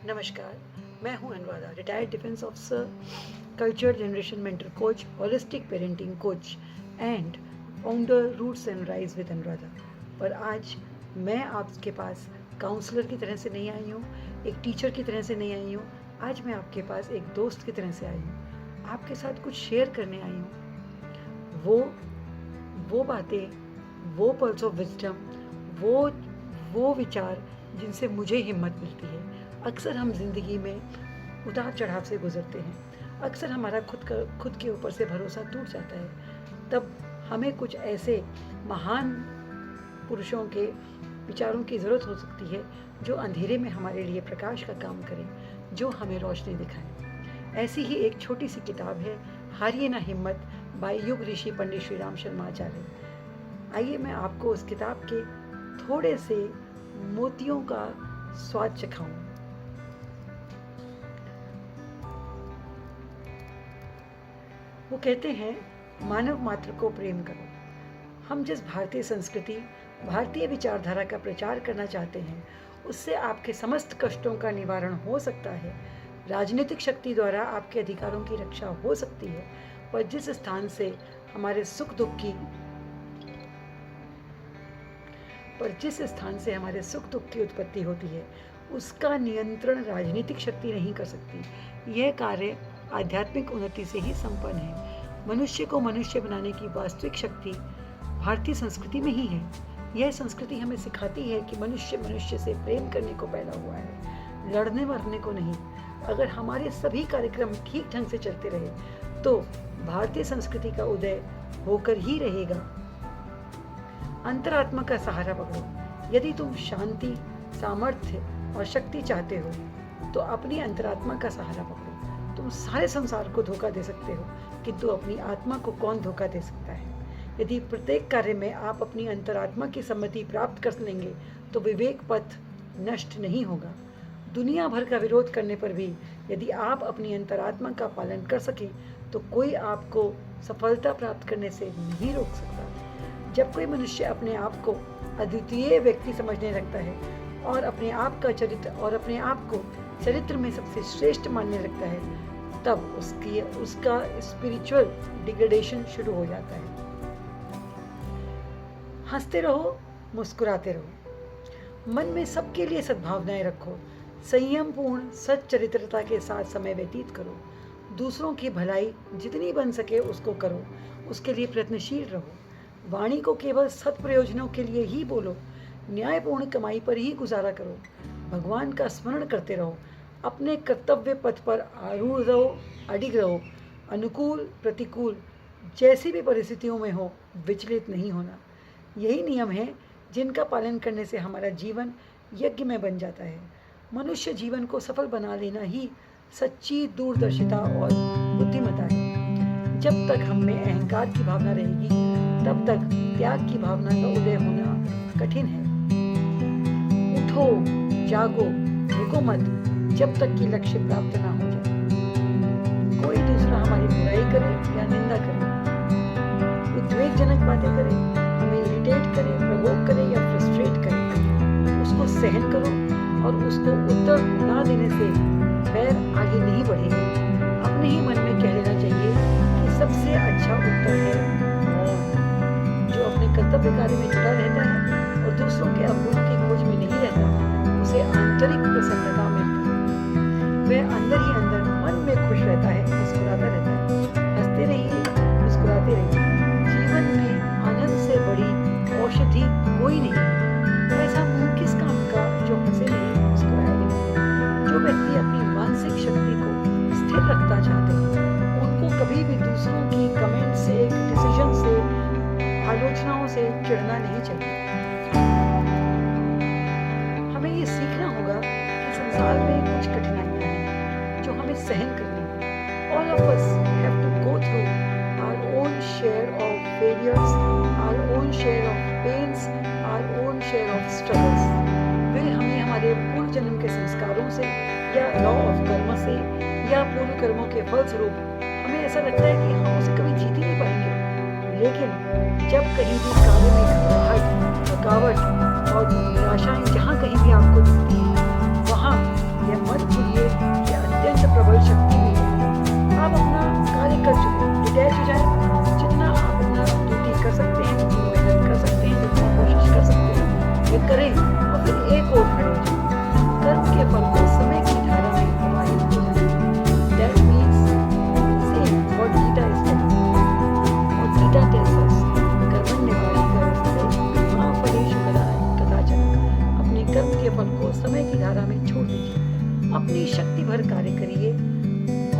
नमस्कार, मैं हूं Anuradha, retired defence officer, culture generation mentor coach, holistic parenting coach and founder roots and rise with Anuradha. पर आज मैं आपके पास काउंसलर की तरह से नहीं आई हूँ, एक टीचर की तरह से नहीं आई हूँ। आज मैं आपके पास एक दोस्त की तरह से आई हूँ, आपके साथ कुछ शेयर करने आई हूँ। वो बातें, वो पल्स ऑफ विजडम, वो विचार जिनसे मुझे हिम्मत मिलती है। अक्सर हम जिंदगी में उतार चढ़ाव से गुजरते हैं, अक्सर हमारा खुद के ऊपर से भरोसा टूट जाता है। तब हमें कुछ ऐसे महान पुरुषों के विचारों की ज़रूरत हो सकती है जो अंधेरे में हमारे लिए प्रकाश का काम करें, जो हमें रोशनी दिखाएं। ऐसी ही एक छोटी सी किताब है हारिए ना हिम्मत बाय युग ऋषि पंडित श्री राम शर्मा आचार्य। आइए मैं आपको उस किताब के थोड़े से मोतियों का स्वाद चखाऊं। वो कहते हैं, मानव मात्र को प्रेम करो। हम जिस भारतीय संस्कृति, भारतीय विचारधारा का प्रचार करना चाहते हैं, उससे आपके समस्त कष्टों का निवारण हो सकता है। राजनीतिक शक्ति द्वारा आपके अधिकारों की रक्षा हो सकती है, पर जिस स्थान से हमारे सुख दुख की उत्पत्ति होती है, उसका नियंत्रण राजनीतिक शक्ति नहीं कर सकती। यह कार्य आध्यात्मिक उन्नति से ही संपन्न है। मनुष्य को मनुष्य बनाने की वास्तविक शक्ति भारतीय संस्कृति में ही है। यह संस्कृति हमें सिखाती है कि मनुष्य मनुष्य से प्रेम करने को पैदा हुआ है, लड़ने मरने को नहीं। अगर हमारे सभी कार्यक्रम ठीक ढंग से चलते रहे तो भारतीय संस्कृति का उदय होकर ही रहेगा। अंतरात्मा का सहारा पकड़ो। यदि तुम शांति, सामर्थ्य और शक्ति चाहते हो तो अपनी अंतरात्मा का सहारा पकड़ो। तुम सारे संसार को धोखा दे सकते हो, किंतु अपनी आत्मा को कौन धोखा दे सकता है? यदि प्रत्येक कार्य में आप अपनी अंतरात्मा की सम्मति प्राप्त कर लेंगे तो विवेक पथ नष्ट नहीं होगा। दुनिया भर का विरोध करने पर भी यदि आप अपनी अंतरात्मा का पालन कर सकें तो कोई आपको सफलता प्राप्त करने से नहीं रोक सकता। जब कोई मनुष्य अपने आप को अद्वितीय व्यक्ति समझने लगता है और अपने आप को चरित्र में सबसे श्रेष्ठ मानने लगता है, तब उसका स्पिरिचुअल डिग्रेडेशन शुरू हो जाता है। हंसते रहो, मुस्कुराते रहो, मन में सबके लिए सद्भावनाएं रखो, संयम पूर्ण सच्चरित्रता के साथ समय व्यतीत करो, दूसरों की भलाई जितनी बन सके उसको करो, उसके लिए प्रयत्नशील रहो, वाणी को केवल सत्प्रयोजनों के लिए ही बोलो, न्यायपूर्ण कमाई पर ही गुजारा करो, भगवान का स्मरण करते रहो, अपने कर्तव्य पथ पर आरूढ़ रहो, अडिग रहो, अनुकूल प्रतिकूल जैसी भी परिस्थितियों में हो विचलित नहीं होना। यही नियम है जिनका पालन करने से हमारा जीवन यज्ञ में बन जाता है। मनुष्य जीवन को सफल बना लेना ही सच्ची दूरदर्शिता और बुद्धिमत्ता है। जब तक हम में अहंकार की भावना रहेगी तब तक त्याग की भावना का उदय होना कठिन है। उठो, जागो, रुको मत जब तक कि लक्ष्य प्राप्त ना हो जाए। कोई दूसरा हमारी बुराई करे या निंदा करे, उद्वेगजनक बातें करे, हमें इरिटेट करे, प्रवोक करे या फ्रस्ट्रेट करे, उसको सहन करो और उसको उत्तर ना देने से पैर आगे नहीं बढ़ेगा। अपने ही मन में कह लेना चाहिए कि सबसे अच्छा उत्तर है मौन। जो अपने कर्तव्य कार्य में जुटा रहता है और दूसरों के अवगुणों की खोज में नहीं रहता, उसे आंतरिक प्रसन्नता मिलती है। वह अंदर ही अंदर मन में खुश रहता है, मुस्कुराता रहता है। हंसते रहिए, मुस्कुराते रहिए। जीवन में आनंद से बड़ी औषधि कोई नहीं है। ऐसा मुंह किस काम का जो हंसे नहीं, मुस्कुराए नहीं। जो व्यक्ति अपनी मानसिक शक्ति को स्थिर रखना चाहते हैं, उनको कभी भी दूसरों की कमेंट से, डिसीजन से, आलोचनाओं से चिढ़ना नहीं चाहिए। हमें ये सीखना होगा कि संसार में कुछ कठिनाइयां हैं जो हमें सहन करनी है। All of us have to go through our own share of failures, our own share of pains, our own share of struggles. वे हमें हमारे पूर्व जन्म के संस्कारों से या लॉ ऑफ कर्म से या पूर्व कर्मों के फलस्वरूप हमें ऐसा लगता है कि हम उसे कभी जीत ही नहीं पाएंगे। लेकिन जब कहीं भी कार्य में घबराहट, थकावट और निराशाएं जहाँ कहीं भी आपको दिखती हैं, वहाँ यह मत फल को समय की धारा में छोड़ दीजिए। अपनी शक्ति भर कार्य करिए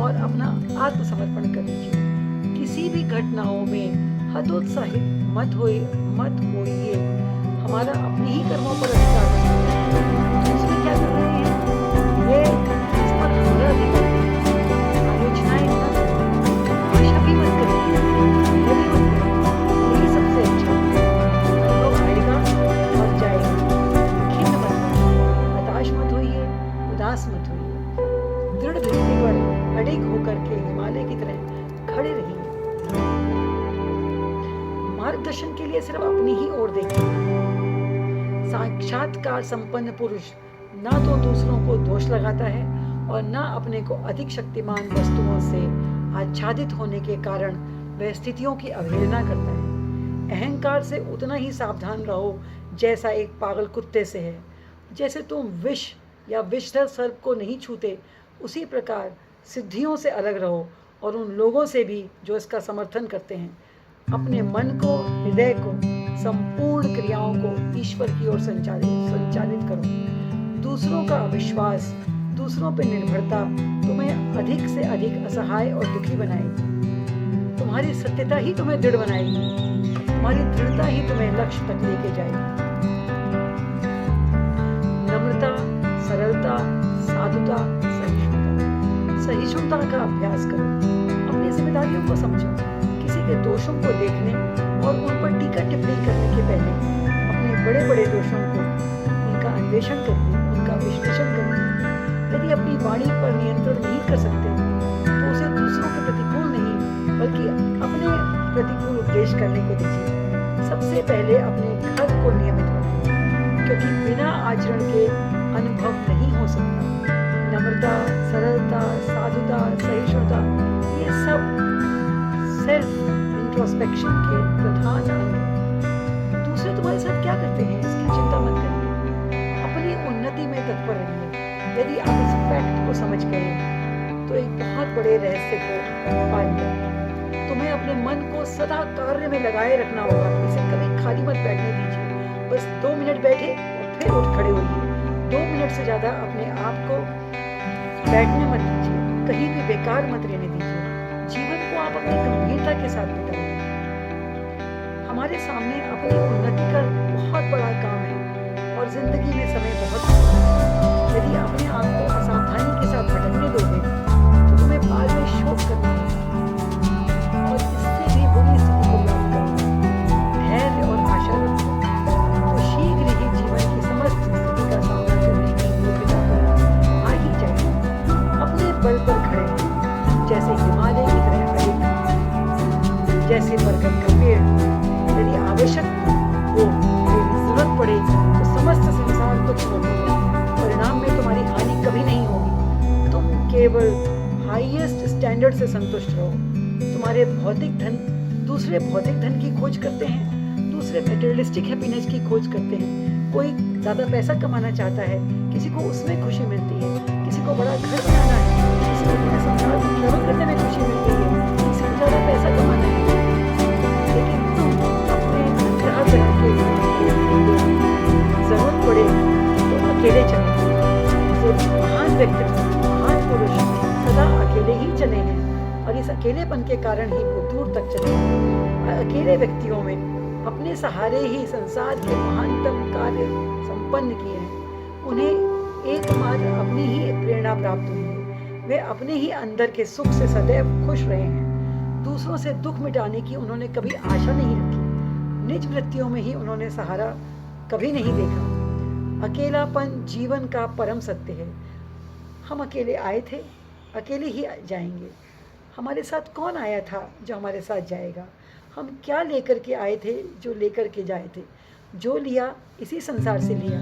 और अपना आत्मसमर्पण कर दीजिए। किसी भी घटनाओं में हतोत्साहित मत होइए। हमारा अपने ही कर्मों पर अधिकार है। दूसरे क्या कर रहे हैं ये इस पर हमारा अधिकार है। आलोचनाएं मत करें, आशा भी मत करें, यह भी मत करें। यही सबसे अच्छा है। अनुभव आएगा और जाएगा। खिन्न मत होइए, हताश मत होइए, उदास मत होइए। दृढ़ दृष्टि पर अडिग होकर के हिमालय की तरह खड़े रहिए। मार्गदर्शन के लिए सिर्फ अपनी ही ओर देखिए। साक्षात्कार संपन्न पुरुष ना तो दूसरों को दोष लगाता है और ना अपने को अधिक शक्तिमान वस्तुओं से आच्छादित होने के कारण वह स्थितियों की अवहेलना करता है। अहंकार से उतना ही सावधान रहो जैसा एक पागल कुत्ते से है। जैसे तुम विष या विषधर सर्प को नहीं छूते, उसी प्रकार सिद्धियों से अलग रहो और उन लोगों से भी जो इसका समर्थन करते हैं। अपने मन को, हृदय को, संपूर्ण क्रियाओं को ईश्वर की ओर संचालित करो। दूसरों का अविश्वास, दूसरों पर निर्भरता तुम्हें अधिक से अधिक असहाय और दुखी बनाएगी। तुम्हारी सत्यता ही तुम्हें दृढ़ बनाएगी। तुम्हारी दृढ़ता ही तुम्हें लक्ष्य तक लेके जाएगी। नम्रता, सरलता, साधुता, सहिष्णुता का अभ्यास करो। अपनी जिम्मेदारियों को समझो। किसी के दोषों को देखने और उन पर टीका टिप्पणी करने के पहले अपने बड़े बड़े दोषों को उनका अन्वेषण करिए, उनका विश्लेषण करिए। यदि अपनी वाणी पर नियंत्रण नहीं कर सकते तो उसे दूसरों के प्रतिकूल नहीं बल्कि अपने प्रतिकूल उपदेश करने को दीजिए। सबसे पहले अपने घर को नियमित बनाइए, क्योंकि बिना आचरण के अनुभव नहीं हो सकता। नम्रता, सरलता, साधुता, सहिष्णुता, ये सब सेल्फ इंट्रोस्पेक्शन के प्रधान अंग हैं। दूसरे तुम्हारे साथ क्या करते हैं इसकी चिंता मत करिए। अपनी उन्नति में तत्पर रहिए। यदि आप इस फैक्ट को समझ गए तो एक बहुत बड़े रहस्य को पाएंगे। तुम्हें अपने मन को सदा कार्य में लगाए रखना होगा। इसे कभी खाली मत बैठने दीजिए। बस 2 मिनट बैठे और फिर उठ खड़े होइए। 2 मिनट से ज्यादा अपने आप को बैठने मत दीजिए। कहीं भी बेकार मत रहने दीजिए। जीवन को आप अपनी गंभीरता के साथ बिताइए। हमारे सामने अपनी उन्नति का बहुत बड़ा काम है और जिंदगी में समय बहुत कम है। यदि अपने आप को असावधानी के साथ भटकने दोगे तो तुम्हें बाद में शोक करना होगा और इससे भी बुरी स्थिति को प्राप्त करोगे। धैर्य और आशा रखो तो शीघ्र ही जीवन की समस्त स्थिति का सामना करने की योग्यता पर आ ही जाएगी। अपने बल पर खड़े हो, जैसे हिमालय की तरह अडिग, जैसे बरगद का पेड़। यदि आवश्यक हो, यदि जरूरत पड़े तो समस्त संसार को छोड़ दो। परिणाम में तुम्हारी हानि कभी नहीं होगी। तुम केवल हाईएस्ट स्टैंडर्ड से संतुष्ट रहो। तुम्हारे भौतिक धन, दूसरे भौतिक धन की खोज करते हैं, दूसरे मटेरियलिस्टिक हैप्पीनेस की खोज करते हैं। कोई ज़्यादा पैसा कमाना चाहता है, किसी को उसमें खुशी मिलती है, किसी को बड़ा घर बनाना है, किसी को पूरे संसार को ट्रैवल करने में खुशी मिलती है, किसी को ज़्यादा पैसा कमाना है। लेकिन तुम अपने तरह तरह के जरूरत पड़े तो अकेले चले। महान व्यक्तित्व, महान पुरुष सदा अकेले ही चले हैं और इस अकेलेपन के कारण ही वो दूर तक चले हैं। अकेले व्यक्तियों में अपने सहारे ही संसार के महानतम कार्य संपन्न किए हैं। उन्हें एकमात्र अपनी ही प्रेरणा प्राप्त हुई है। वे अपने ही अंदर के सुख से सदैव खुश रहे हैं। दूसरों से दुख मिटाने की उन्होंने कभी आशा नहीं रखी। निज वृत्तियों में ही उन्होंने सहारा कभी नहीं देखा। अकेलापन जीवन का परम सत्य है। हम अकेले आए थे, अकेले ही जाएंगे। हमारे साथ कौन आया था जो हमारे साथ जाएगा? हम क्या लेकर के आए थे जो लेकर के जाए थे? जो लिया इसी संसार से लिया,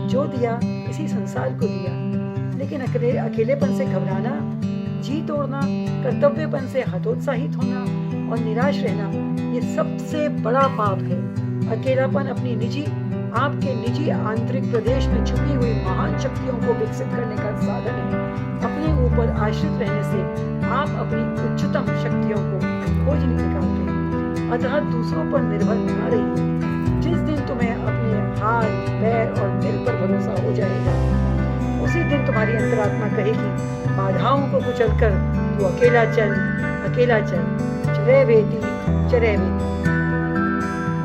जो दिया इसी संसार को दिया। लेकिन अकेलेपन से घबराना, जी तोड़ना, कर्तव्यपन से हतोत्साहित होना और निराश रहना, ये सबसे बड़ा पाप है। अकेलापन आपके निजी आंतरिक प्रदेश में छुपी हुई महान शक्तियों को विकसित करने का साधन है। अपने ऊपर आश्रित रहने से आप अपनी उच्चतम शक्तियों को खोज नहीं निकालते। अतः दूसरों पर निर्भर न रहिए। जिस दिन तुम्हें अपने हाथ, पैर और दिल पर भरोसा हो जाएगा, उसी दिन तुम्हारी अंतरात्मा कहेगी, बाधाओं को कुचलकर तू अकेला चल, अकेला चल, चरे वेती, चरे वेती।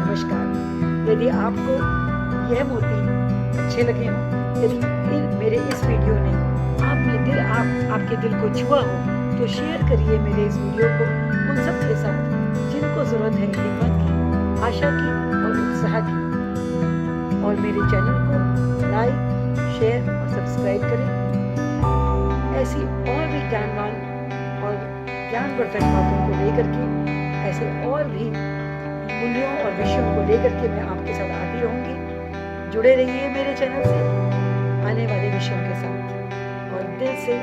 नमस्कार। यदि आपको यह मोती अच्छे लगे हों, यदि मेरे इस वीडियो ने आपके दिल को छुआ हो, तो शेयर करिए मेरे इस वीडियो को उन सब के साथ जिनको ज़रूरत है हिम्मत की, आशा की और उत्साह की। और मेरे चैनल को लाइक, शेयर और सब्सक्राइब करें। ऐसी और भी ज्ञानवान और ज्ञानवर्धक बातों को लेकर के, ऐसे और भी मूल्यों और विषयों को लेकर के मैं आपके साथ आती रहूँगी। जुड़े रहिए मेरे चैनल से आने वाले विषयों के साथ और दिल से